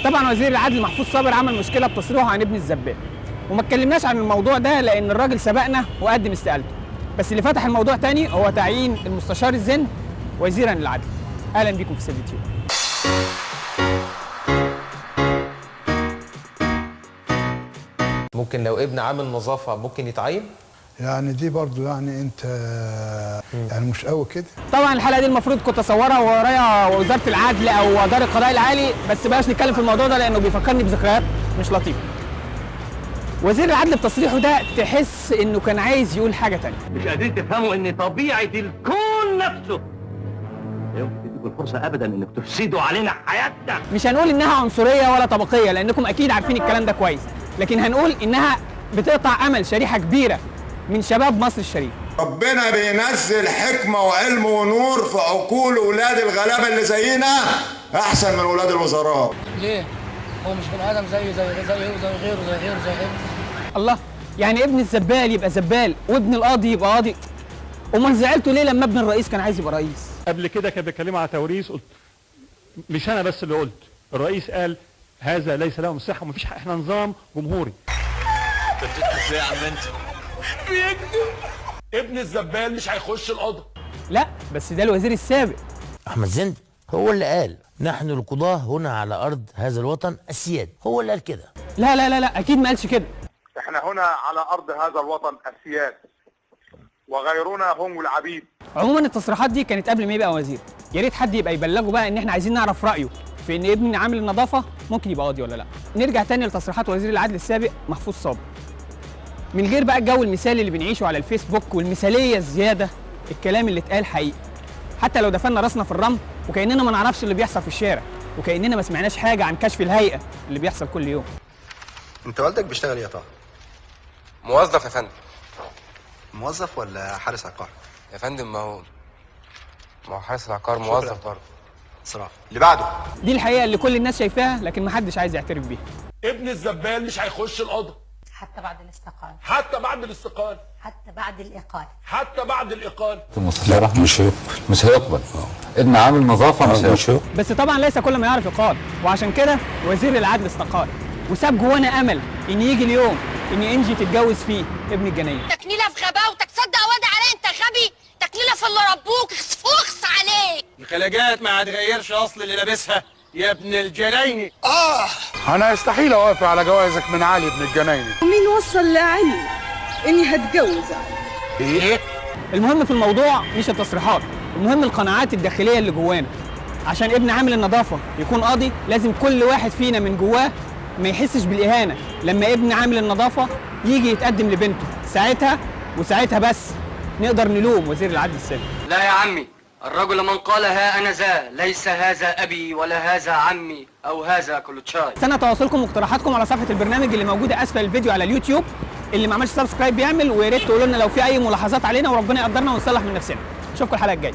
طبعا وزير العدل محفوظ صابر عمل مشكله بتصريحه عن ابن الزبال، وما اتكلمناش عن الموضوع ده لان الراجل سبقنا وقدم استقالته، بس اللي فتح الموضوع تاني هو تعيين المستشار الزند وزيرا للعدل. اهلا بيكم في سيد يوتيوب. ممكن لو ابن عامل نظافه ممكن يتعين؟ يعني دي برضو يعني انت يعني مش قوي كده. طبعا الحلقه دي المفروض كنت اصورها ورايا وزاره العدل او دار القضاء العالي، بس بلاش نتكلم في الموضوع ده لانه بيفكرني بذكريات مش لطيفه. وزير العدل بتصريحه ده تحس انه كان عايز يقول حاجه تانية. مش قادرين تفهموا ان طبيعه الكون نفسه لا يمكن تديكوا الفرصه ابدا انك تفسدوا علينا حياتنا. مش هنقول انها عنصريه ولا طبقيه لانكم اكيد عارفين الكلام ده كويس، لكن هنقول انها بتقطع امل شريحه كبيره من شباب مصر الشريف. ربنا بينزل حكمة وعلم ونور في عقول ولاد الغلابة اللي زينا أحسن من ولاد الوزراء. ليه؟ هو مش بني آدم زيه زي غيره. الله، يعني ابن الزبال يبقى زبال وابن القاضي يبقى قاضي؟ امال زعلتوا ليه لما ابن الرئيس كان عايز يبقى رئيس؟ قبل كده كان بيتكلموا على توريث، قلت مش انا بس اللي قلت، الرئيس قال هذا ليس له صحه ومفيش حق، احنا نظام جمهوري. ازاي يا عم انت؟ بيكذب. ابن الزبال مش هيخش القضاء. لا بس ده الوزير السابق احمد زند هو اللي قال نحن القضاة هنا على ارض هذا الوطن السياد، هو اللي قال كده. لا لا لا لا اكيد ما قالش كده. احنا هنا على أرض هذا الوطن السياد وغيرنا هم العبيد. عموما التصريحات دي كانت قبل ما يبقى وزير، يا ريت حد يبقى يبلغه بقى ان احنا عايزين نعرف رايه في ان ابن عامل النظافه ممكن يبقى قاضي ولا لا. نرجع تاني لتصريحات وزير العدل السابق محفوظ صابر. من غير بقى الجو المثالي اللي بنعيشه على الفيسبوك والمثاليه الزياده، الكلام اللي اتقال حقيقي. حتى لو دفنا راسنا في الرمل وكاننا ما نعرفش اللي بيحصل في الشارع، وكاننا ما سمعناش حاجه عن كشف الهيئه اللي بيحصل كل يوم. انت والدك بيشتغل ايه يا طه؟ موظف يا فندم. موظف ولا حارس عقار؟ يا فندم ما هو حارس العقار موظف برضه. صراحه اللي بعده. دي الحقيقه اللي كل الناس شايفاها لكن ما حدش عايز يعترف بيها. ابن الزبال مش هيخش القضاء حتى بعد الاستقالة. حتى بعد الاستقالة. حتى بعد الإقالة. حتى بعد الإقالة. لا مش هيقبل. ابن عامل نظافة مش هيقبل. بس طبعا ليس كل ما يعرف يقال، وعشان كده وزير العدل استقال وساب جوانا امل ان يجي اليوم ان انجي تتجوز فيه ابن الجنيه. تكنيلة في غباوتك، تصدق واد علي انت غبي؟ تكنيلة في اللي ربوك، اخس عليك. الخلاجات ما هتغيرش اصل اللي لابسها يا ابن الجنايني. انا يستحيل اوافق على جوازك من علي ابن الجنايني. مين وصل لعلي اني هتجوز علي؟ ايه؟ المهم في الموضوع مش التصريحات، المهم القناعات الداخليه اللي جوانا. عشان ابن عامل النظافه يكون قاضي لازم كل واحد فينا من جواه ما يحسش بالاهانه لما ابن عامل النظافه يجي يتقدم لبنته. ساعتها بس نقدر نلوم وزير العدل السابق. لا يا عمي، الرجل من قال ها أنا ذا، ليس هذا أبي ولا هذا عمي أو هذا كلوتشاي. استنى تواصلكم واقتراحاتكم على صفحه البرنامج اللي موجوده اسفل الفيديو على اليوتيوب. اللي ما عملش سبسكرايب يعمل، ويا ريت تقولوا لنا لو في اي ملاحظات علينا وربنا يقدرنا ونصلح من نفسنا. اشوفكم الحلقه الجايه.